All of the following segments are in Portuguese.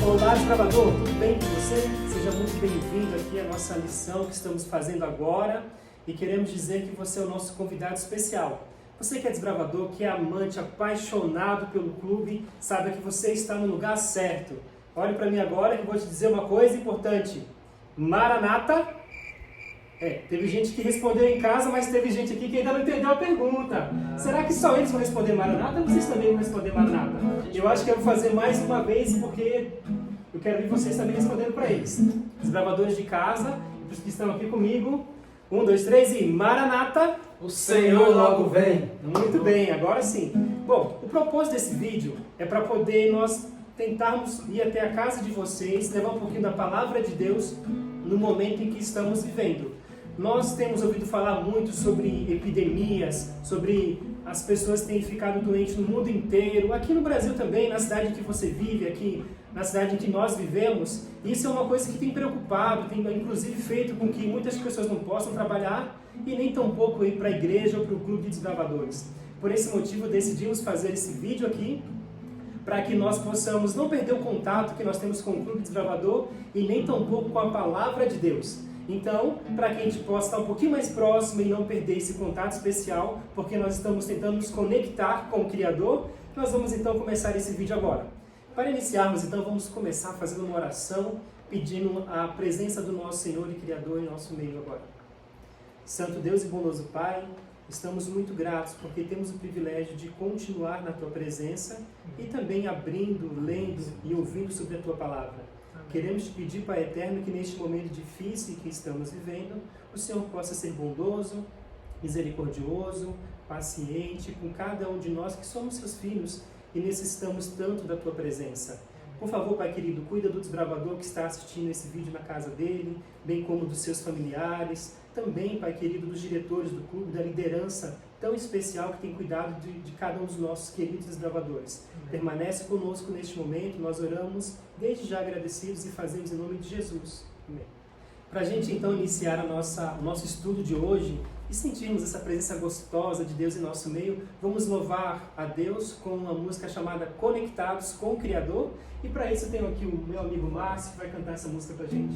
Olá, desbravador, tudo bem com você? Seja muito bem-vindo aqui à nossa lição que estamos fazendo agora e queremos dizer que você é o nosso convidado especial. Você que é desbravador, que é amante, apaixonado pelo clube, saiba que você está no lugar certo. Olhe para mim agora que eu vou te dizer uma coisa importante. Maranata. Teve gente que respondeu em casa, mas teve gente aqui que ainda não entendeu a pergunta. Será que só eles vão responder Maranata ou vocês também vão responder Maranata? Eu acho que eu vou fazer mais uma vez porque eu quero ver vocês também respondendo para eles. Desbravadores de casa, os que estão aqui comigo. 1, 2, 3 e Maranata! O Senhor logo vem! Muito bem, agora sim. Bom, o propósito desse vídeo é para poder nós tentarmos ir até a casa de vocês, levar um pouquinho da palavra de Deus no momento em que estamos vivendo. Nós temos ouvido falar muito sobre epidemias, sobre as pessoas que têm ficado doentes no mundo inteiro, aqui no Brasil também, na cidade em que você vive, aqui na cidade em que nós vivemos. Isso é uma coisa que tem preocupado, tem inclusive feito com que muitas pessoas não possam trabalhar e nem tampouco ir para a igreja ou para o clube de desbravadores. Por esse motivo decidimos fazer esse vídeo aqui, para que nós possamos não perder o contato que nós temos com o Clube Desbravador e nem tampouco com a Palavra de Deus. Então, para que a gente possa estar um pouquinho mais próximo e não perder esse contato especial, porque nós estamos tentando nos conectar com o Criador, nós vamos então começar esse vídeo agora. Para iniciarmos, então, vamos começar fazendo uma oração, pedindo a presença do nosso Senhor e Criador em nosso meio agora. Santo Deus e bondoso Pai, estamos muito gratos porque temos o privilégio de continuar na Tua presença e também abrindo, lendo e ouvindo sobre a Tua palavra. Queremos te pedir, Pai Eterno, que neste momento difícil que estamos vivendo, o Senhor possa ser bondoso, misericordioso, paciente com cada um de nós que somos seus filhos e necessitamos tanto da Tua presença. Por favor, Pai querido, cuida do desbravador que está assistindo esse vídeo na casa dele, bem como dos seus familiares, também, Pai querido, dos diretores do clube, da liderança tão especial que tem cuidado de cada um dos nossos queridos desbravadores. Permanece conosco neste momento, nós oramos desde já agradecidos e fazemos em nome de Jesus. Amém. Para a gente então iniciar o nosso estudo de hoje e sentirmos essa presença gostosa de Deus em nosso meio, vamos louvar a Deus com uma música chamada Conectados com o Criador. E para isso eu tenho aqui o meu amigo Márcio que vai cantar essa música para a gente.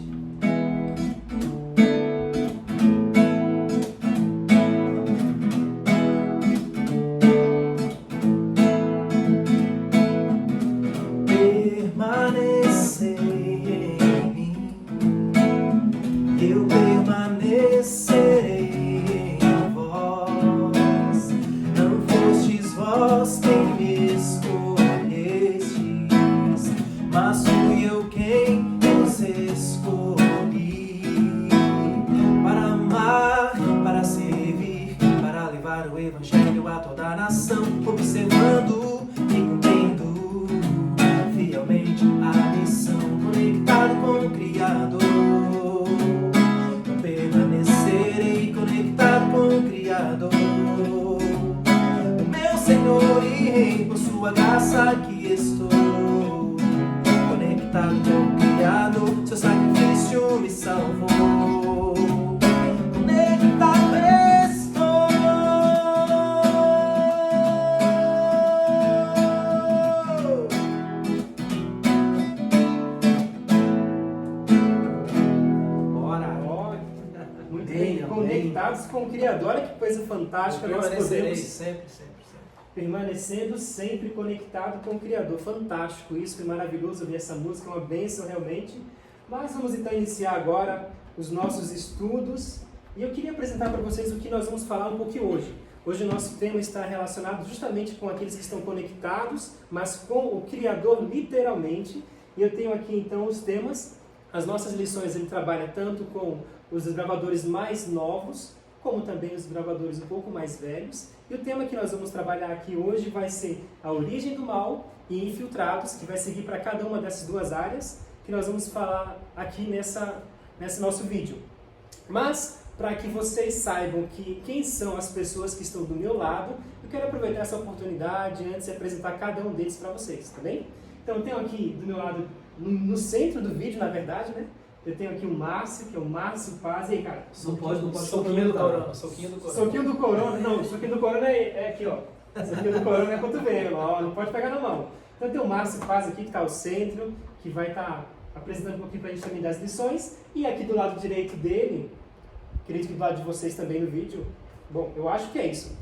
Conectados com o Criador, olha que coisa fantástica, nós podemos sempre. Permanecendo sempre conectado com o Criador. Fantástico isso, foi maravilhoso ouvir essa música, uma bênção realmente. Mas vamos então iniciar agora os nossos estudos e eu queria apresentar para vocês o que nós vamos falar um pouquinho hoje. Hoje o nosso tema está relacionado justamente com aqueles que estão conectados, mas com o Criador literalmente. E eu tenho aqui então os temas. As nossas lições ele trabalha tanto com os desbravadores mais novos, como também os desbravadores um pouco mais velhos. E o tema que nós vamos trabalhar aqui hoje vai ser a origem do mal e infiltrados, que vai seguir para cada uma dessas duas áreas, que nós vamos falar aqui nesse nosso vídeo. Mas, para que vocês saibam quem são as pessoas que estão do meu lado, eu quero aproveitar essa oportunidade antes de apresentar cada um deles para vocês, tá bem? Então, eu tenho aqui do meu lado, no centro do vídeo, na verdade, né? Eu tenho aqui o Márcio, que é o Márcio Paz. E aí, cara? Não pode. Soquinho do Corona. Soquinho do Corona. Não, soquinho do Corona é aqui, ó. Soquinho do Corona é cotovelo, ó. Não pode pegar na mão. Então tem o Márcio Paz aqui, que está ao centro, que vai estar apresentando um pouquinho para a gente também das lições. E aqui do lado direito dele, acredito que do lado de vocês também no vídeo, bom, eu acho que é isso.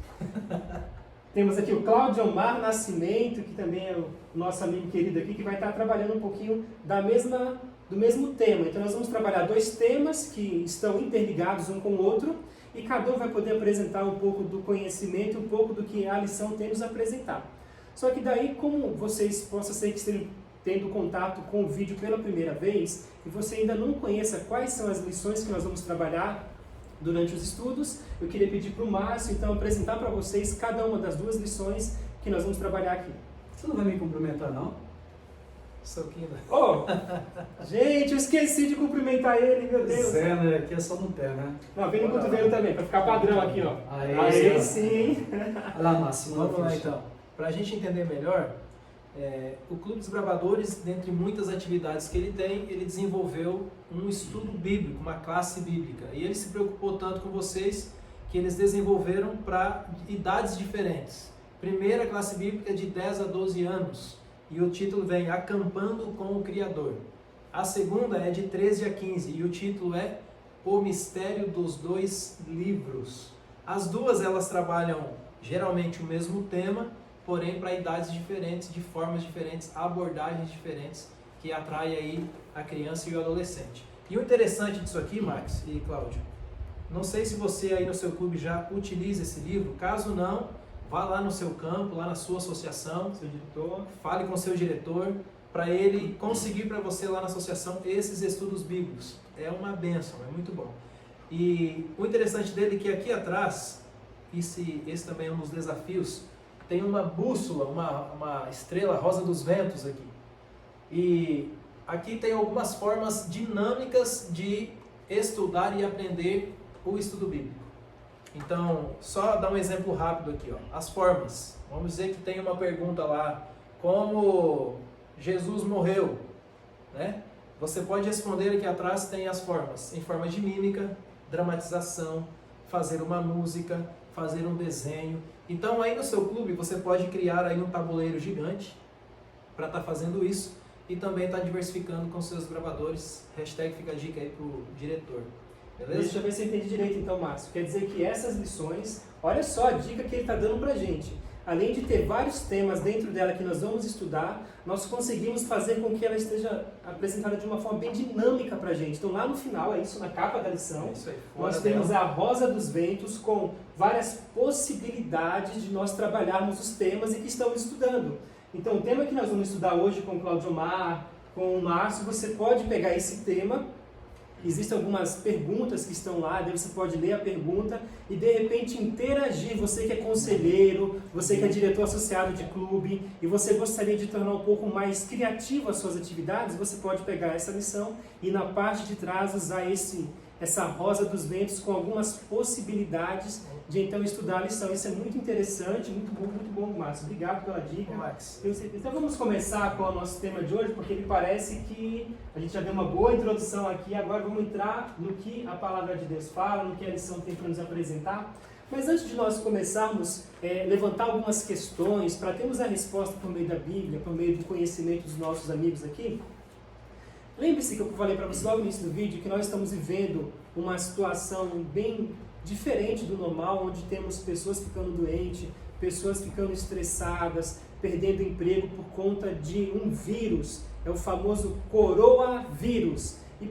Temos aqui o Cláudio Omar Nascimento, que também é o nosso amigo querido aqui, que vai estar trabalhando um pouquinho do mesmo tema. Então nós vamos trabalhar 2 temas que estão interligados um com o outro, e cada um vai poder apresentar um pouco do conhecimento, um pouco do que a lição tem nos apresentar. Só que daí, como vocês possam ser que estejam tendo contato com o vídeo pela primeira vez, e você ainda não conheça quais são as lições que nós vamos trabalhar durante os estudos, eu queria pedir para o Márcio, então, apresentar para vocês cada uma das 2 lições que nós vamos trabalhar aqui. Você não vai me cumprimentar, não? Soquinho. Oh, gente, eu esqueci de cumprimentar ele, meu Deus. Zé, né? Aqui é só no pé, né? Não, vem no cotovelo também, para ficar padrão aqui, ó. Aí sim. Olha lá, Márcio. Vamos lá então. Para a gente entender melhor, o Clube dos Bravadores, dentre muitas atividades que ele tem, ele desenvolveu um estudo bíblico, uma classe bíblica. E ele se preocupou tanto com vocês que eles desenvolveram para idades diferentes. Primeira classe bíblica é de 10 a 12 anos. E o título vem Acampando com o Criador. A segunda é de 13 a 15 e o título é O Mistério dos 2 Livros. As duas elas trabalham geralmente o mesmo tema, porém para idades diferentes, de formas diferentes, abordagens diferentes, que atrai aí a criança e o adolescente. E o interessante disso aqui, Max e Cláudio, não sei se você aí no seu clube já utiliza esse livro, caso não, vá lá no seu campo, lá na sua associação, Seu diretor. fale com o seu diretor, para ele conseguir para você lá na associação esses estudos bíblicos. É uma bênção, é muito bom. E o interessante dele é que aqui atrás, esse também é um dos desafios, tem uma bússola, uma estrela rosa dos ventos aqui. E aqui tem algumas formas dinâmicas de estudar e aprender o estudo bíblico. Então, só dar um exemplo rápido aqui, ó. As formas. Vamos dizer que tem uma pergunta lá, como Jesus morreu, né? Você pode responder aqui atrás, tem as formas, em forma de mímica, dramatização, fazer uma música, fazer um desenho. Então, aí no seu clube, você pode criar aí um tabuleiro gigante para estar fazendo isso e também estar diversificando com seus gravadores. Hashtag fica a dica aí pro diretor. Beleza? Deixa eu ver se eu entendi direito então, Márcio. Quer dizer que essas lições, olha só a dica que ele está dando pra gente. Além de ter vários temas dentro dela que nós vamos estudar, nós conseguimos fazer com que ela esteja apresentada de uma forma bem dinâmica pra gente. Então lá no final, é isso, na capa da lição, Isso aí, nós temos a Rosa dos Ventos com várias possibilidades de nós trabalharmos os temas e que estamos estudando. Então o tema que nós vamos estudar hoje com o Cláudio Omar, com o Márcio, você pode pegar esse tema. Existem algumas perguntas que estão lá, daí você pode ler a pergunta e de repente interagir. Você que é conselheiro, você que é diretor associado de clube e você gostaria de tornar um pouco mais criativo as suas atividades, você pode pegar essa lição e na parte de trás usar essa rosa dos ventos com algumas possibilidades de então estudar a lição. Isso é muito interessante, muito bom, Márcio. Obrigado pela dica. Max. Então vamos começar com o nosso tema de hoje, porque ele parece que a gente já deu uma boa introdução aqui, agora vamos entrar no que a palavra de Deus fala, no que a lição tem para nos apresentar. Mas antes de nós começarmos a levantar algumas questões, para termos a resposta por meio da Bíblia, por meio do conhecimento dos nossos amigos aqui, lembre-se que eu falei para você logo no início do vídeo que nós estamos vivendo uma situação bem diferente do normal, onde temos pessoas ficando doentes, pessoas ficando estressadas, perdendo emprego por conta de um vírus. É o famoso coronavírus. E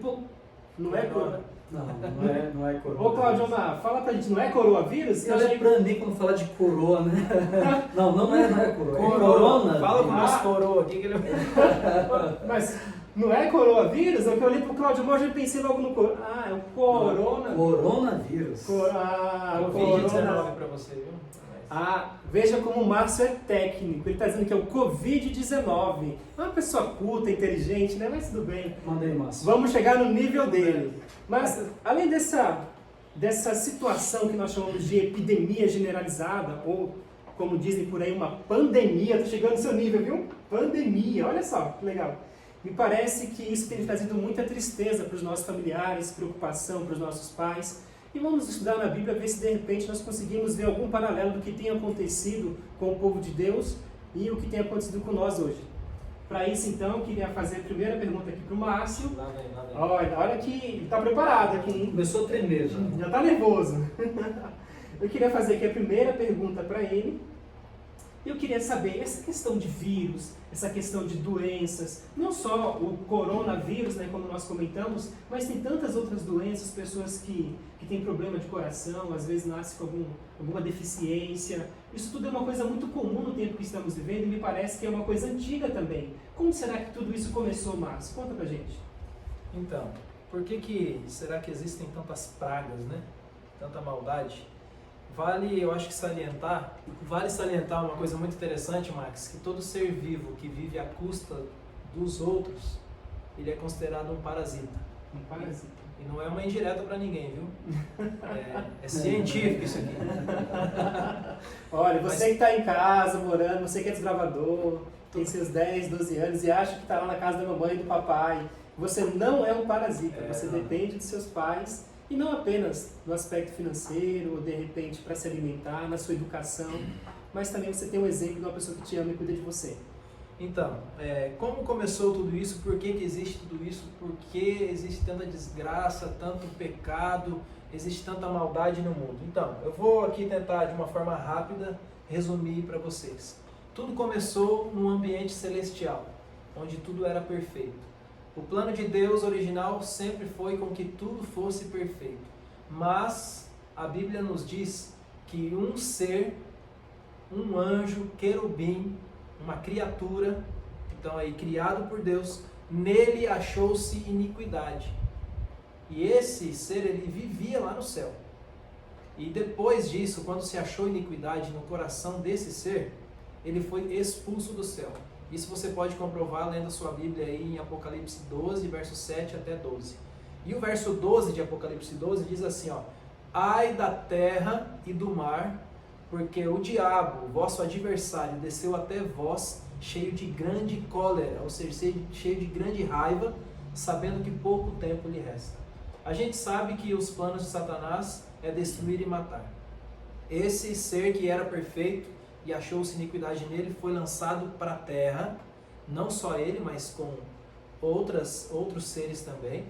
não é coroa? Não é coroa. Ô Cláudio Omar, fala pra gente, não é coronavírus? Olha pra mim quando fala de coroa, né? Não é coroa. É Corona. Fala com o corona. nosso coroa aqui que ele... Mas não é coronavírus? É que eu olhei pro Cláudio Omar e já pensei logo no corona. Ah, é o corona. Coronavírus. Covid-19 para você, viu? Veja como o Márcio é técnico. Ele está dizendo que é o Covid-19. É uma pessoa culta, inteligente, né? Mas tudo bem. Manda aí, Márcio. Vamos chegar no nível dele. Mas, além dessa situação que nós chamamos de epidemia generalizada, ou, como dizem por aí, uma pandemia, estou chegando no seu nível, viu? Pandemia, olha só que legal. Me parece que isso tem trazido muita tristeza para os nossos familiares, preocupação para os nossos pais. E vamos estudar na Bíblia, ver se de repente nós conseguimos ver algum paralelo do que tem acontecido com o povo de Deus e o que tem acontecido com nós hoje. Para isso, então, eu queria fazer a primeira pergunta aqui para o Márcio. Lá vem, lá vem. Olha que ele está preparado aqui, hein? Começou a tremer já. Já está nervoso. Eu queria fazer aqui a primeira pergunta para ele. Eu queria saber, essa questão de vírus, essa questão de doenças, não só o coronavírus, né, como nós comentamos, mas tem tantas outras doenças, pessoas que têm problema de coração, às vezes nascem com alguma deficiência. Isso tudo é uma coisa muito comum no tempo que estamos vivendo e me parece que é uma coisa antiga também. Como será que tudo isso começou, Márcio? Conta pra gente. Então, por que será que existem tantas pragas, né? Tanta maldade? Vale salientar uma coisa muito interessante, Max, que todo ser vivo que vive à custa dos outros, ele é considerado um parasita. Um parasita. E não é uma indireta para ninguém, viu? É científico isso aqui. Olha, você que está em casa, morando, você que é desbravador, tem seus 10, 12 anos e acha que está lá na casa da mamãe e do papai, você não é um parasita, você depende dos seus pais. E não apenas no aspecto financeiro, ou de repente para se alimentar, na sua educação, mas também você tem um exemplo de uma pessoa que te ama e cuida de você. Então, como começou tudo isso? Por que existe tudo isso? Por que existe tanta desgraça, tanto pecado, existe tanta maldade no mundo? Então, eu vou aqui tentar de uma forma rápida resumir para vocês. Tudo começou num ambiente celestial, onde tudo era perfeito. O plano de Deus original sempre foi com que tudo fosse perfeito. Mas a Bíblia nos diz que um ser, um anjo, querubim, uma criatura, então aí criado por Deus, nele achou-se iniquidade. E esse ser, ele vivia lá no céu. E depois disso, quando se achou iniquidade no coração desse ser, ele foi expulso do céu. Isso você pode comprovar lendo a sua Bíblia aí em Apocalipse 12, verso 7 até 12. E o verso 12 de Apocalipse 12 diz assim, ó: Ai da terra e do mar, porque o diabo, vosso adversário, desceu até vós, cheio de grande cólera, ou seja, cheio de grande raiva, sabendo que pouco tempo lhe resta. A gente sabe que os planos de Satanás é destruir e matar. Esse ser que era perfeito e achou-se iniquidade nele, foi lançado para a terra, não só ele, mas com outros seres também.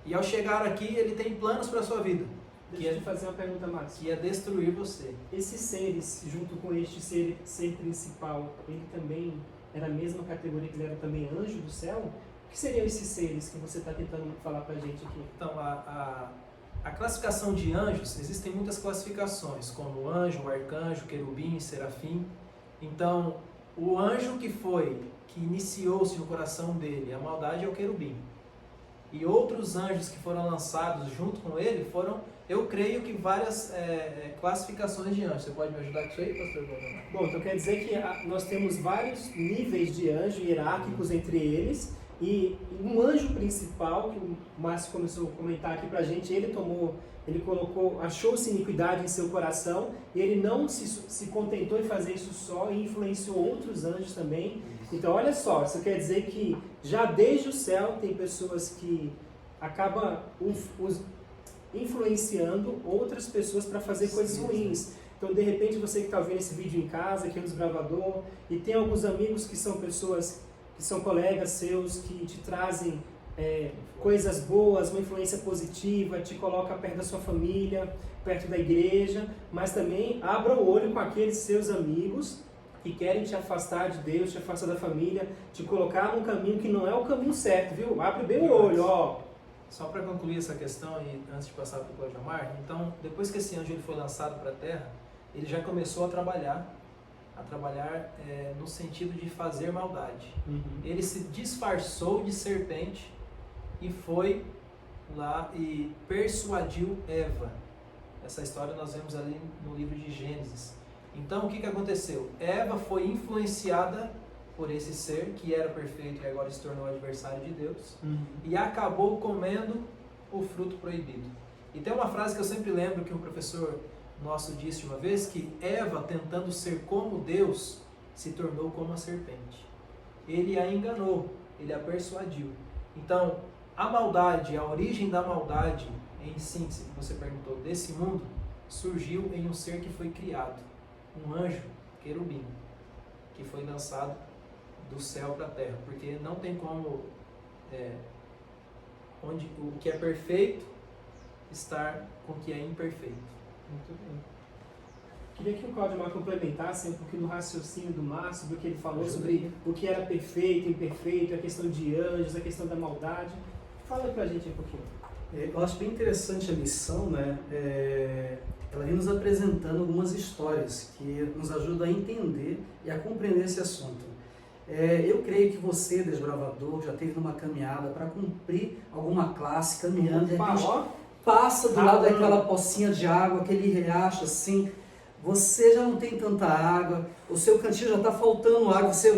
E ao chegar aqui, ele tem planos para a sua vida. Deixa eu te fazer uma pergunta, Márcio. Que é destruir você. Esses seres, junto com este ser principal, ele também era a mesma categoria que ele era também anjo do céu? O que seriam esses seres que você está tentando falar para a gente aqui? Então, a classificação de anjos, existem muitas classificações, como anjo, arcanjo, querubim, serafim. Então, o anjo que iniciou-se no coração dele, a maldade é o querubim. E outros anjos que foram lançados junto com ele foram, eu creio que várias classificações de anjos. Você pode me ajudar com isso aí, pastor? Bom, então quer dizer que nós temos vários níveis de anjo hierárquicos entre eles. E um anjo principal, que o Márcio começou a comentar aqui pra gente, ele colocou, achou-se iniquidade em seu coração, e ele não se contentou em fazer isso só, e influenciou outros anjos também. Então olha só, isso quer dizer que já desde o céu tem pessoas que acabam influenciando outras pessoas para fazer coisas ruins. Então de repente você que está vendo esse vídeo em casa, aqui no Desbravador, e tem alguns amigos que são pessoas que são colegas seus, que te trazem coisas boas, uma influência positiva, te coloca perto da sua família, perto da igreja, mas também abra o olho com aqueles seus amigos que querem te afastar de Deus, te afastar da família, te colocar num caminho que não é o caminho certo, viu? Abre bem o olho, ó. Só para concluir essa questão, e antes de passar para o Cláudio Amar, então, depois que esse anjo foi lançado para a terra, ele já começou a trabalhar no sentido de fazer maldade. Uhum. Ele se disfarçou de serpente e foi lá e persuadiu Eva. Essa história nós vemos ali no livro de Gênesis. Então o que aconteceu? Eva foi influenciada por esse ser que era perfeito e agora se tornou adversário de Deus, e acabou comendo o fruto proibido. E tem uma frase que eu sempre lembro que um professor nosso disse uma vez, que Eva, tentando ser como Deus, se tornou como a serpente. Ele a enganou, ele a persuadiu. Então, a maldade, a origem da maldade, em síntese, que você perguntou, desse mundo, surgiu em um ser que foi criado, um anjo, querubim, que foi lançado do céu para a terra, porque não tem como onde o que é perfeito estar com o que é imperfeito. Muito bem. Queria que o Claudimar complementasse um pouquinho do raciocínio do Márcio, do que ele falou sobre o que era perfeito, imperfeito, a questão de anjos, a questão da maldade. Fala pra gente um pouquinho. Eu acho bem interessante a lição, né? Ela vem nos apresentando algumas histórias que nos ajudam a entender e a compreender esse assunto. Eu creio que você, desbravador, já teve numa caminhada para cumprir alguma classe, caminhando, de repente passa do lado daquela pocinha de água, aquele riacho assim, você já não tem tanta água, o seu cantinho já está faltando água, você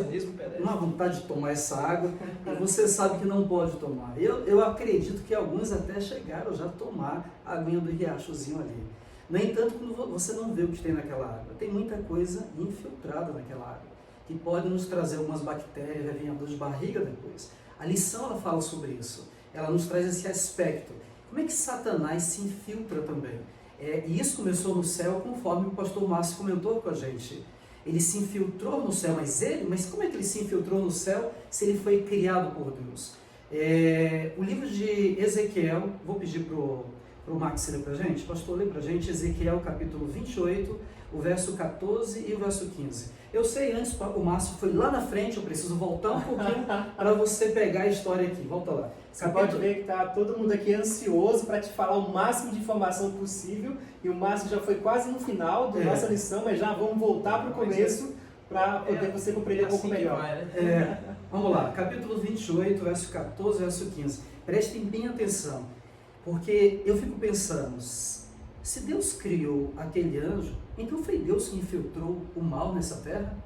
não há vontade de tomar essa água, e você sabe que não pode tomar. Eu acredito que alguns até chegaram já a tomar a aguinha do riachozinho ali. No entanto, quando você não vê o que tem naquela água, tem muita coisa infiltrada naquela água, que pode nos trazer algumas bactérias, vai vir a dor de barriga depois. A lição ela fala sobre isso, ela nos traz esse aspecto. Como é que Satanás se infiltra também? E isso começou no céu, conforme o pastor Márcio comentou com a gente. Ele se infiltrou no céu, mas como é que ele se infiltrou no céu se ele foi criado por Deus? O livro de Ezequiel, vou pedir para o Max ler para a gente. Pastor, lê para a gente Ezequiel capítulo 28, o verso 14 e o verso 15. Eu sei, antes o Márcio foi lá na frente, eu preciso voltar um pouquinho para você pegar a história aqui. Volta lá. Você pode ver que está todo mundo aqui ansioso para te falar o máximo de informação possível, e o Márcio já foi quase no final da nossa lição, mas já vamos voltar para o começo para poder você compreender um pouco melhor. Vai, né? Vamos lá, capítulo 28, verso 14, verso 15. Prestem bem atenção, porque eu fico pensando, se Deus criou aquele anjo, então foi Deus que infiltrou o mal nessa terra?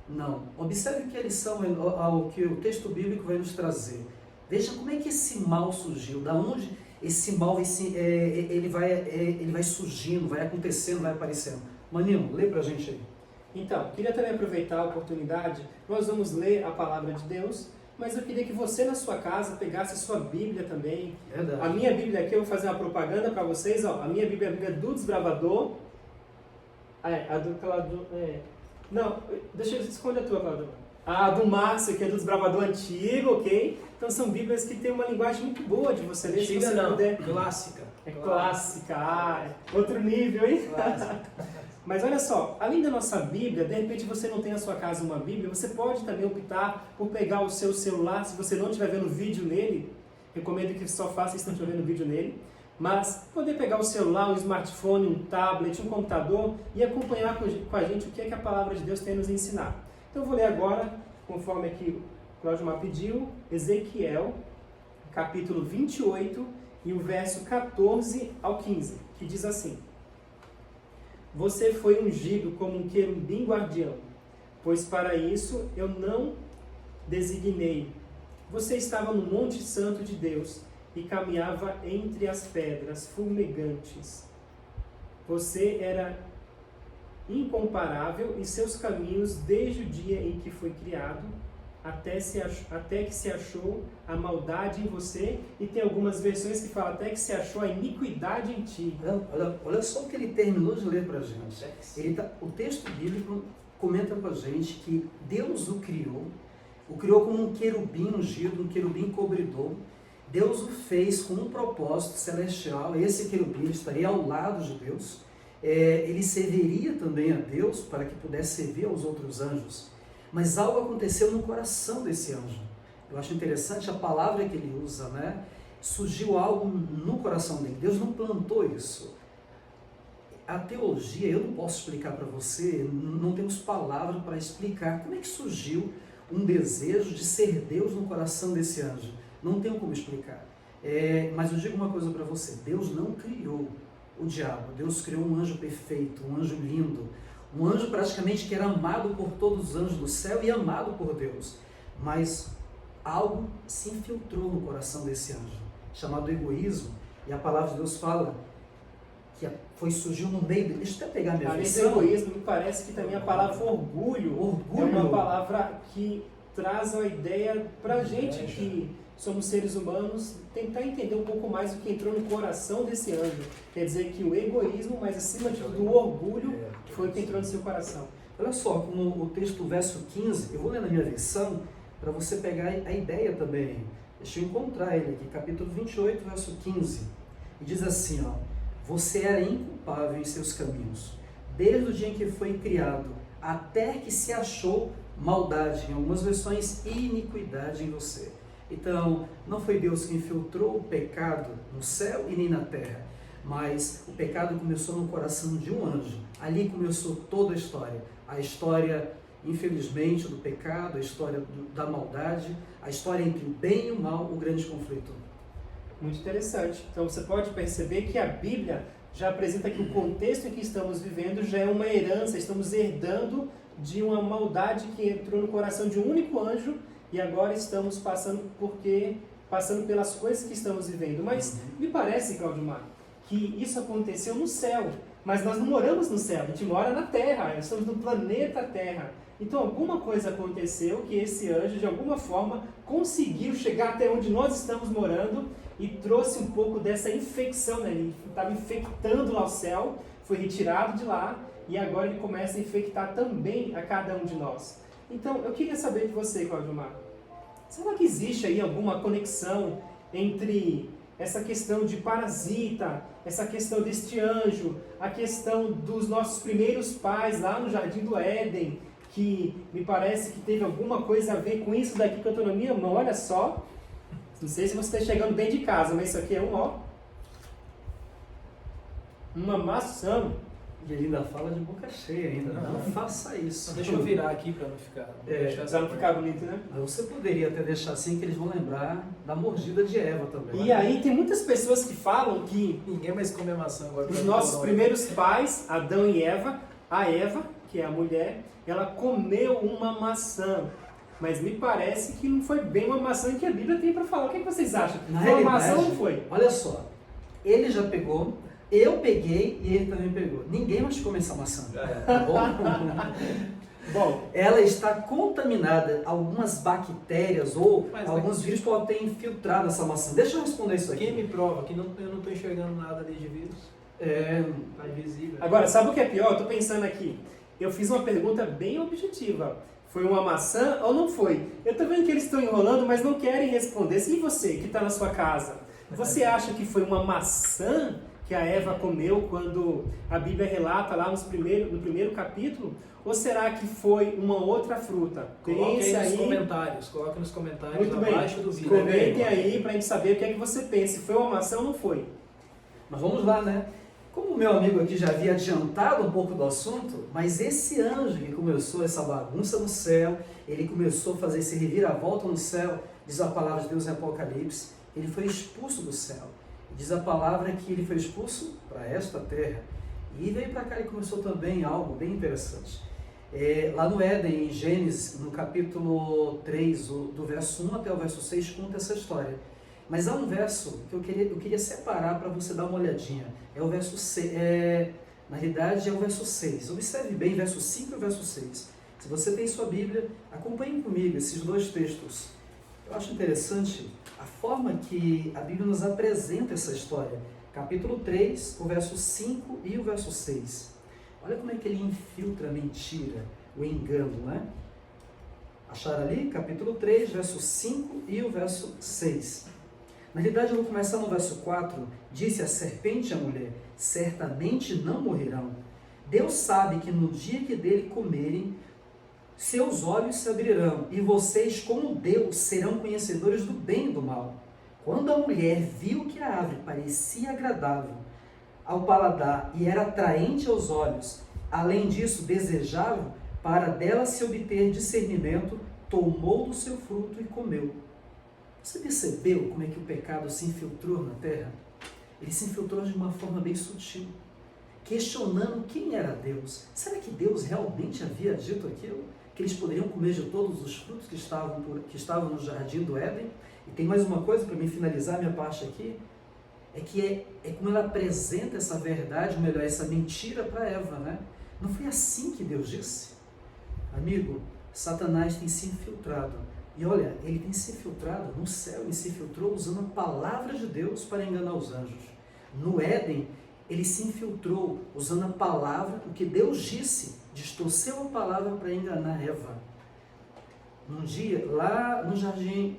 Não. Observe que a lição, ao que o texto bíblico vai nos trazer. Veja como é que esse mal surgiu, da onde esse mal ele vai surgindo, vai acontecendo, vai aparecendo. Maninho, lê pra gente aí. Então, queria também aproveitar a oportunidade, nós vamos ler a palavra de Deus, mas eu queria que você na sua casa pegasse a sua Bíblia também. Verdade. A minha Bíblia aqui, eu vou fazer uma propaganda para vocês, ó. A minha Bíblia é a Bíblia do Desbravador. A do Claudio... Não, deixa eu escolher a tua, Claudio. A do Márcio, que é do Desbravador antigo, ok? Então são Bíblias que tem uma linguagem muito boa de você ler, se você puder. Clássica. É clássica, outro nível, hein? Clássica. Mas olha só, além da nossa Bíblia, de repente você não tem na sua casa uma Bíblia, você pode também optar por pegar o seu celular, se você não estiver vendo vídeo nele, recomendo que só faça isso se não estiver vendo vídeo nele, mas poder pegar o celular, um smartphone, um tablet, um computador e acompanhar com a gente o que é que a palavra de Deus tem a nos ensinar. Então eu vou ler agora, conforme aqui o Cláudio Mar pediu, Ezequiel, capítulo 28, e o verso 14 ao 15, que diz assim: Você foi ungido como um querubim guardião, pois para isso eu não designei. Você estava no Monte Santo de Deus e caminhava entre as pedras fumegantes. Você era incomparável em seus caminhos desde o dia em que foi criado, até que se achou a maldade em você, e tem algumas versões que falam até que se achou a iniquidade em ti. Olha só o que ele terminou de ler para a gente. O texto bíblico comenta para a gente que Deus o criou como um querubim ungido, um querubim cobridor. Deus o fez com um propósito celestial. Esse querubim estaria ao lado de Deus. Ele serviria também a Deus para que pudesse servir aos outros anjos. Mas algo aconteceu no coração desse anjo. Eu acho interessante a palavra que ele usa, né? Surgiu algo no coração dele. Deus não plantou isso. A teologia, eu não posso explicar para você, não temos palavra para explicar como é que surgiu um desejo de ser Deus no coração desse anjo. Não tenho como explicar. Mas eu digo uma coisa para você, Deus não criou o diabo, Deus criou um anjo perfeito, um anjo lindo, um anjo praticamente que era amado por todos os anjos do céu e amado por Deus. Mas algo se infiltrou no coração desse anjo, chamado egoísmo, e a palavra de Deus fala que surgiu no meio dele. Deixa eu até pegar minha versão. Além do egoísmo, me parece que também a palavra orgulho é uma palavra que traz uma ideia pra gente que somos seres humanos, tentar entender um pouco mais o que entrou no coração desse anjo. Quer dizer que o egoísmo, mas acima de tudo o orgulho, foi o que entrou no seu coração. Olha só, como o texto, verso 15, eu vou ler na minha versão, para você pegar a ideia também. Deixa eu encontrar ele aqui, capítulo 28, verso 15. E diz assim, ó: você era inculpável em seus caminhos, desde o dia em que foi criado, até que se achou maldade, em algumas versões, iniquidade em você. Então, não foi Deus que infiltrou o pecado no céu e nem na terra, mas o pecado começou no coração de um anjo. Ali começou toda a história, infelizmente, do pecado, a história da maldade, a história entre o bem e o mal, o grande conflito. Muito interessante. Então você pode perceber que a Bíblia já apresenta que o contexto em que estamos vivendo já é uma herança, estamos herdando de uma maldade que entrou no coração de um único anjo e agora estamos passando pelas coisas que estamos vivendo. Mas me parece, Claudimar, que isso aconteceu no céu, mas nós não moramos no céu, a gente mora na Terra, nós estamos no planeta Terra. Então alguma coisa aconteceu que esse anjo de alguma forma conseguiu chegar até onde nós estamos morando e trouxe um pouco dessa infecção, né? Ele estava infectando lá o céu, foi retirado de lá e agora ele começa a infectar também a cada um de nós. Então eu queria saber de você, Claudimar, será que existe aí alguma conexão entre essa questão de parasita, essa questão deste anjo, a questão dos nossos primeiros pais lá no Jardim do Éden, que me parece que teve alguma coisa a ver com isso daqui que eu estou na minha mão? Olha só, não sei se você está chegando bem de casa, mas isso aqui é uma maçã. E ele ainda fala de boca cheia ainda. Não faça isso. Deixa eu virar aqui para não ficar... Para não ficar bonito, né? Mas você poderia até deixar assim, que eles vão lembrar da mordida de Eva também. E aí tem muitas pessoas que falam que ninguém mais come a maçã agora. Os nossos primeiros pais, Adão e Eva, a Eva, que é a mulher, ela comeu uma maçã. Mas me parece que não foi bem uma maçã que a Bíblia tem para falar. O que vocês acham? Foi uma maçã ou não foi? Olha só, ele já pegou, eu peguei e ele também pegou. Ninguém mais come essa maçã, tá bom? Bom, ela está contaminada, algumas bactérias ou alguns vírus podem ter infiltrado essa maçã. Deixa eu responder isso aqui. Quem me prova que eu não estou enxergando nada ali de vírus? Está invisível. Agora, sabe o que é pior? Eu estou pensando aqui. Eu fiz uma pergunta bem objetiva. Foi uma maçã ou não foi? Eu estou vendo que eles estão enrolando, mas não querem responder. E você, que está na sua casa? Você acha que foi uma maçã que a Eva comeu quando a Bíblia relata lá no primeiro capítulo? Ou será que foi uma outra fruta? Coloque aí nos comentários Muito abaixo bem. do vídeo. Comentem aí para a gente saber o que é que você pensa. Se foi uma maçã ou não foi. Mas vamos lá, né? Como o meu amigo aqui já havia adiantado um pouco do assunto, mas esse anjo que começou essa bagunça no céu, ele começou a fazer esse reviravolta no céu, diz a palavra de Deus em Apocalipse, ele foi expulso do céu. Diz a palavra que ele foi expulso para esta terra. E veio para cá e começou também algo bem interessante. Lá no Éden, em Gênesis, no capítulo 3, do verso 1 até o verso 6, conta essa história. Mas há um verso que eu queria separar para você dar uma olhadinha. É o verso 6, na realidade é o verso 6. Observe bem, verso 5 e o verso 6. Se você tem sua Bíblia, acompanhe comigo esses dois textos. Eu acho interessante a forma que a Bíblia nos apresenta essa história. Capítulo 3, o verso 5 e o verso 6. Olha como é que ele infiltra a mentira, o engano, né? Acharam ali? Capítulo 3, verso 5 e o verso 6. Na realidade, eu vou começar no verso 4. Disse a serpente à mulher: certamente não morrerão. Deus sabe que no dia que dele comerem, seus olhos se abrirão, e vocês, como Deus, serão conhecedores do bem e do mal. Quando a mulher viu que a árvore parecia agradável ao paladar e era atraente aos olhos, além disso desejável, para dela se obter discernimento, tomou do seu fruto e comeu. Você percebeu como é que o pecado se infiltrou na terra? Ele se infiltrou de uma forma bem sutil, questionando quem era Deus. Será que Deus realmente havia dito aquilo? Que eles poderiam comer de todos os frutos que estavam no jardim do Éden? E tem mais uma coisa para me finalizar minha parte aqui, é como ela apresenta essa verdade, ou melhor, essa mentira para Eva, né? Não foi assim que Deus disse? Amigo, Satanás tem se infiltrado. E olha, ele tem se infiltrado no céu, ele se infiltrou usando a palavra de Deus para enganar os anjos. No Éden, ele se infiltrou usando a palavra, o que Deus disse, distorceu a palavra para enganar Eva. Num dia, lá no jardim,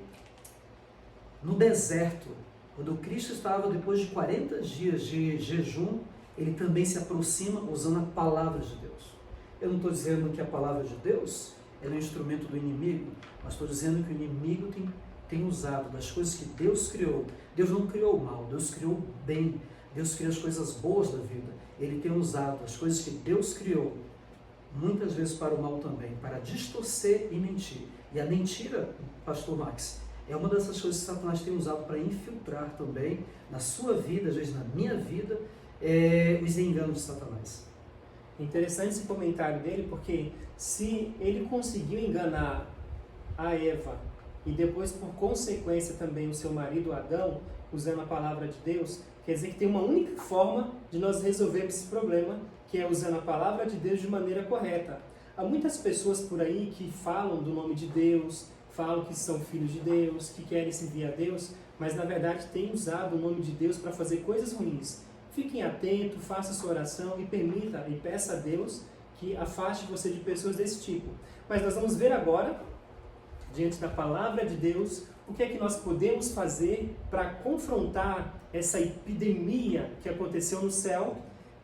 no deserto, quando Cristo estava depois de 40 dias de jejum, ele também se aproxima usando a palavra de Deus. Eu não estou dizendo que a palavra de Deus é um instrumento do inimigo, mas estou dizendo que o inimigo tem usado das coisas que Deus criou. Deus não criou o mal, Deus criou o bem, Deus criou as coisas boas da vida. Ele tem usado as coisas que Deus criou, muitas vezes para o mal também, para distorcer e mentir. E a mentira, pastor Max, é uma dessas coisas que Satanás tem usado para infiltrar também na sua vida, às vezes na minha vida, os enganos de Satanás. Interessante esse comentário dele, porque se ele conseguiu enganar a Eva e depois, por consequência, também o seu marido Adão, usando a palavra de Deus, quer dizer que tem uma única forma de nós resolvermos esse problema, que é usando a palavra de Deus de maneira correta. Há muitas pessoas por aí que falam do nome de Deus, falam que são filhos de Deus, que querem servir a Deus, mas na verdade têm usado o nome de Deus para fazer coisas ruins. Fiquem atentos, faça sua oração e permita e peça a Deus que afaste você de pessoas desse tipo. Mas nós vamos ver agora, diante da palavra de Deus, o que é que nós podemos fazer para confrontar essa epidemia que aconteceu no céu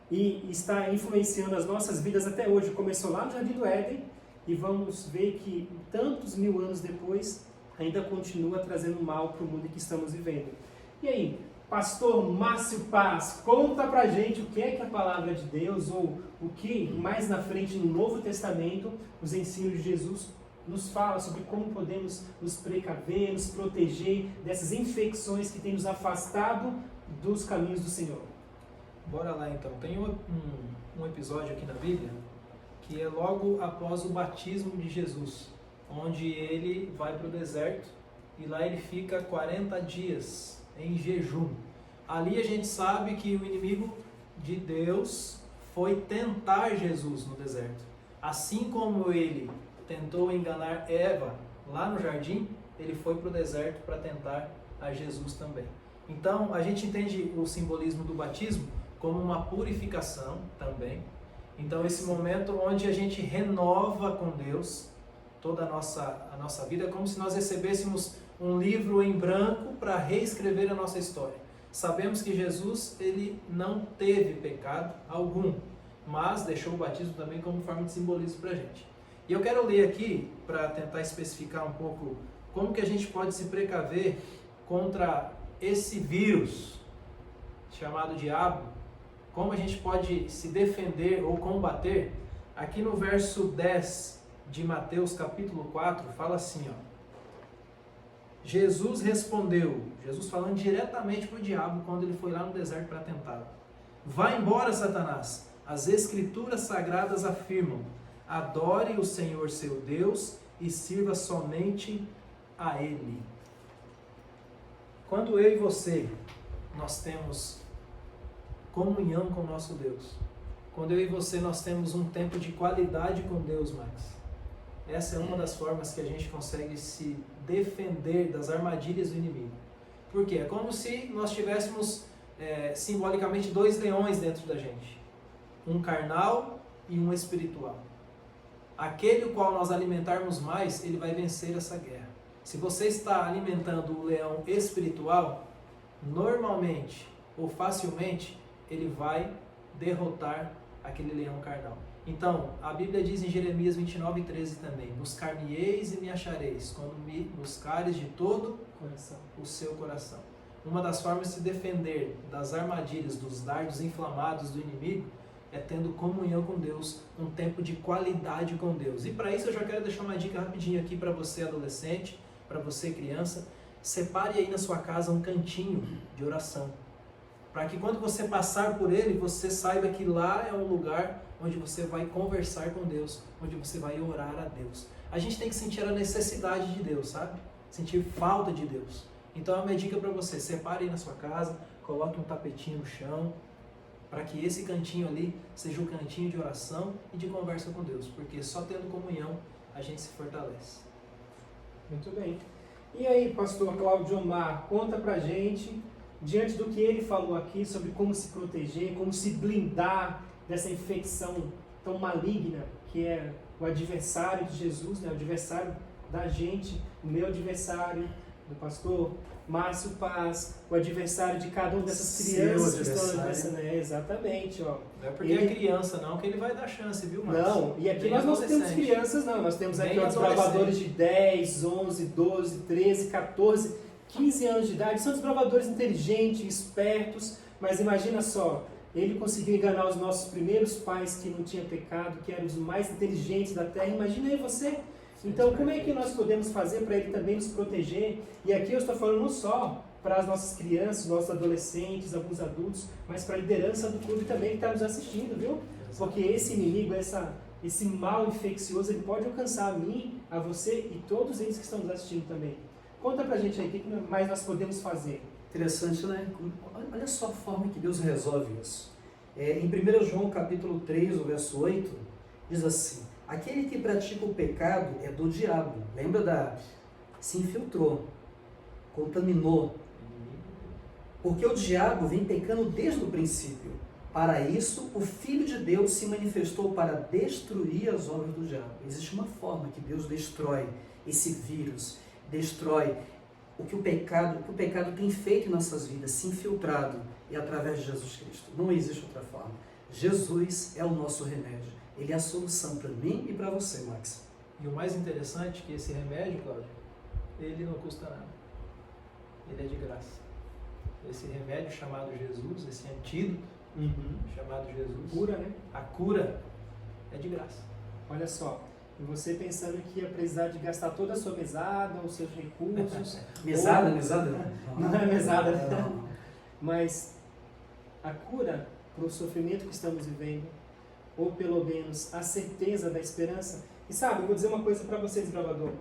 e está influenciando as nossas vidas até hoje. Começou lá no Jardim do Éden e vamos ver que tantos mil anos depois ainda continua trazendo mal para o mundo em que estamos vivendo. E aí, pastor Márcio Paz, conta pra gente o que é que a palavra de Deus, ou o que mais na frente no Novo Testamento, os ensinos de Jesus nos fala sobre como podemos nos precaver, nos proteger dessas infecções que têm nos afastado dos caminhos do Senhor. Bora lá então. Tem um episódio aqui na Bíblia que é logo após o batismo de Jesus, onde ele vai para o deserto e lá ele fica 40 dias em jejum. Ali a gente sabe que o inimigo de Deus foi tentar Jesus no deserto. Assim como ele tentou enganar Eva lá no jardim, ele foi para o deserto para tentar a Jesus também. Então a gente entende o simbolismo do batismo como uma purificação também. Então esse momento onde a gente renova com Deus toda a nossa vida, é como se nós recebêssemos um livro em branco para reescrever a nossa história. Sabemos que Jesus, ele não teve pecado algum, mas deixou o batismo também como forma de simbolismo para a gente. E eu quero ler aqui, para tentar especificar um pouco como que a gente pode se precaver contra esse vírus chamado diabo, como a gente pode se defender ou combater. Aqui no verso 10 de Mateus capítulo 4, fala assim, ó. Jesus respondeu, Jesus falando diretamente para o diabo quando ele foi lá no deserto para tentá-lo. Vai embora, Satanás, as escrituras sagradas afirmam, adore o Senhor seu Deus e sirva somente a Ele. Quando eu e você, nós temos comunhão com o nosso Deus, quando eu e você nós temos um tempo de qualidade com Deus, Max, essa é uma das formas que a gente consegue se defender das armadilhas do inimigo. Por quê? É como se nós tivéssemos simbolicamente dois leões dentro da gente. Um carnal e um espiritual. Aquele o qual nós alimentarmos mais, ele vai vencer essa guerra. Se você está alimentando o leão espiritual, normalmente ou facilmente, ele vai derrotar aquele leão carnal. Então, a Bíblia diz em Jeremias 29:13 também, buscar-me-eis e me achareis, quando me buscares de todo o seu coração. Uma das formas de se defender das armadilhas, dos dardos inflamados do inimigo, é tendo comunhão com Deus, um tempo de qualidade com Deus. E para isso eu já quero deixar uma dica rapidinho aqui para você adolescente, para você criança. Separe aí na sua casa um cantinho de oração, para que quando você passar por ele, você saiba que lá é um lugar onde você vai conversar com Deus, onde você vai orar a Deus. A gente tem que sentir a necessidade de Deus, sabe? Sentir falta de Deus. Então é uma dica para você, separe aí na sua casa, coloque um tapetinho no chão, para que esse cantinho ali seja um cantinho de oração e de conversa com Deus, porque só tendo comunhão a gente se fortalece. Muito bem. E aí, pastor Cláudio Omar, conta pra gente diante do que ele falou aqui sobre como se proteger, como se blindar dessa infecção tão maligna que é o adversário de Jesus, né? O adversário da gente, o meu adversário, do pastor Márcio Paz, o adversário de cada uma dessas crianças que estão nessa, né? Exatamente, ó. Não é porque é criança não que ele vai dar chance, viu, Márcio? Não, e aqui nós não temos crianças não, nós temos aqui desbravadores de 10, 11, 12, 13, 14, 15 anos de idade, são desbravadores inteligentes, espertos, mas imagina só, ele conseguiu enganar os nossos primeiros pais que não tinham pecado, que eram os mais inteligentes da terra, imagina aí você. Então, como é que nós podemos fazer para ele também nos proteger? E aqui eu estou falando não só para as nossas crianças, nossos adolescentes, alguns adultos, mas para a liderança do clube também que está nos assistindo, viu? Porque esse inimigo, esse mal infeccioso, ele pode alcançar a mim, a você e todos eles que estão nos assistindo também. Conta pra gente aí, o que mais nós podemos fazer? Interessante, né? Olha só a forma que Deus resolve isso. Em 1 João capítulo 3, o verso 8, diz assim: aquele que pratica o pecado é do diabo. Lembra se infiltrou, contaminou. Porque o diabo vem pecando desde o princípio. Para isso, o Filho de Deus se manifestou para destruir as obras do diabo. Existe uma forma que Deus destrói esse vírus, destrói o que o pecado tem feito em nossas vidas, se infiltrado, e através de Jesus Cristo. Não existe outra forma. Jesus é o nosso remédio. Ele é a solução para mim e para você, Max. E o mais interessante é que esse remédio, Cláudio, ele não custa nada. Ele é de graça. Esse remédio chamado Jesus, esse antídoto chamado Jesus, Cura, né? A cura é de graça. Olha só, e você pensando que ia precisar de gastar toda a sua mesada, os seus recursos. Mesada? Não é mesada, né? Não. Mas a cura para o sofrimento que estamos vivendo, ou pelo menos a certeza da esperança. E sabe, eu vou dizer uma coisa para vocês, desbravador.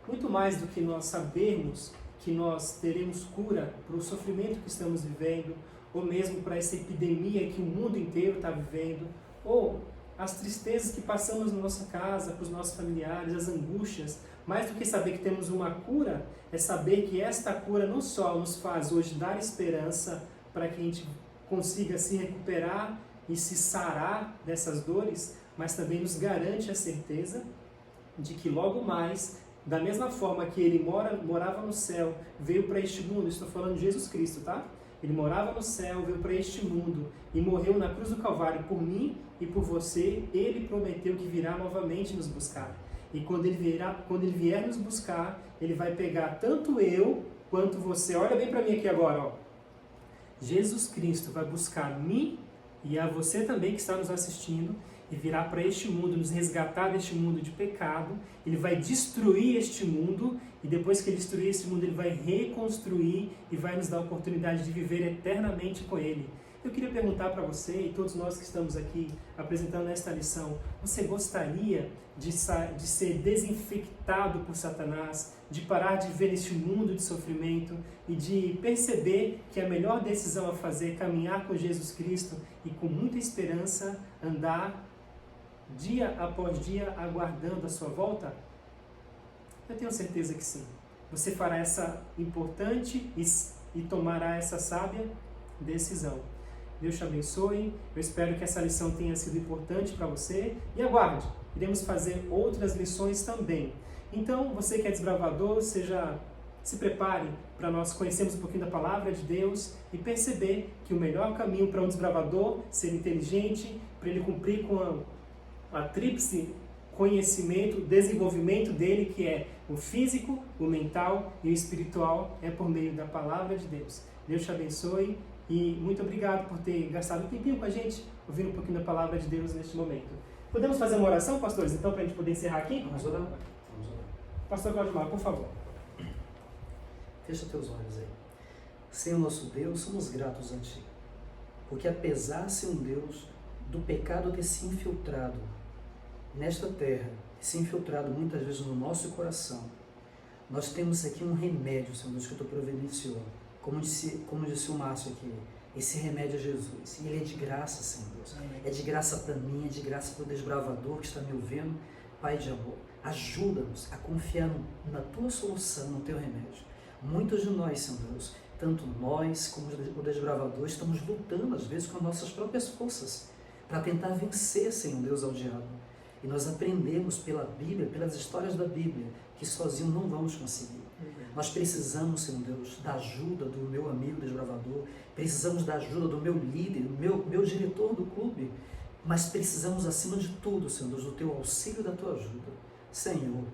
Muito mais do que nós sabermos que nós teremos cura para o sofrimento que estamos vivendo, ou mesmo para essa epidemia que o mundo inteiro está vivendo, ou as tristezas que passamos na nossa casa, para os nossos familiares, as angústias, mais do que saber que temos uma cura, é saber que esta cura não só nos faz hoje dar esperança para que a gente consiga se recuperar e se sarar dessas dores, mas também nos garante a certeza de que logo mais, da mesma forma que ele morava no céu, veio para este mundo, estou falando de Jesus Cristo, tá? Ele morava no céu, veio para este mundo e morreu na cruz do Calvário por mim e por você. Ele prometeu que virá novamente nos buscar. E quando ele vier nos buscar, ele vai pegar tanto eu quanto você. Olha bem para mim aqui agora, ó. Jesus Cristo vai buscar a mim e a você também que está nos assistindo e virá para este mundo, nos resgatar deste mundo de pecado. Ele vai destruir este mundo e depois que ele destruir este mundo, ele vai reconstruir e vai nos dar a oportunidade de viver eternamente com ele. Eu queria perguntar para você e todos nós que estamos aqui apresentando esta lição, você gostaria de ser desinfectado por Satanás, de parar de viver neste mundo de sofrimento e de perceber que a melhor decisão a fazer é caminhar com Jesus Cristo e com muita esperança andar dia após dia aguardando a sua volta? Eu tenho certeza que sim. Você fará essa importante e tomará essa sábia decisão. Deus te abençoe, eu espero que essa lição tenha sido importante para você e aguarde, iremos fazer outras lições também. Então, você que é desbravador, se prepare para nós conhecermos um pouquinho da Palavra de Deus e perceber que o melhor caminho para um desbravador, ser inteligente, para ele cumprir com a tríplice conhecimento, desenvolvimento dele, que é o físico, o mental e o espiritual, é por meio da Palavra de Deus. Deus te abençoe. E muito obrigado por ter gastado um tempinho com a gente, ouvindo um pouquinho da Palavra de Deus neste momento. Podemos fazer uma oração, pastores, então, para a gente poder encerrar aqui? Vamos orar. Pastor Claudimar, por favor. Fecha teus olhos aí. Senhor nosso Deus, somos gratos a Ti, porque apesar de ser um Deus do pecado ter se infiltrado nesta terra, se infiltrado muitas vezes no nosso coração, nós temos aqui um remédio, Senhor Deus, que Tu providenciou. Como disse o Márcio aqui, esse remédio é Jesus. E ele é de graça, Senhor Deus. É de graça para mim, é de graça para o desbravador que está me ouvindo. Pai de amor, ajuda-nos a confiar na Tua solução, no Teu remédio. Muitos de nós, Senhor Deus, tanto nós como o desbravador estamos lutando às vezes com nossas próprias forças para tentar vencer, Senhor Deus, ao diabo. E nós aprendemos pela Bíblia, pelas histórias da Bíblia, que sozinho não vamos conseguir. Nós precisamos, Senhor Deus, da ajuda do meu amigo desbravador, precisamos da ajuda do meu líder, do meu diretor do clube, mas precisamos, acima de tudo, Senhor Deus, do teu auxílio e da tua ajuda. Senhor,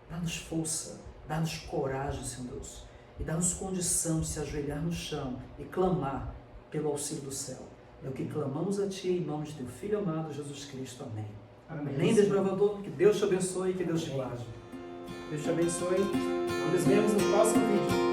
dá-nos força, dá-nos coragem, Senhor Deus, e dá-nos condição de se ajoelhar no chão e clamar pelo auxílio do céu. É o que clamamos a Ti em nome de Teu Filho amado, Jesus Cristo. Amém. Amém, desbravador. Que Deus te abençoe e que Deus te guarde. Deus te abençoe. Nos vemos no próximo vídeo.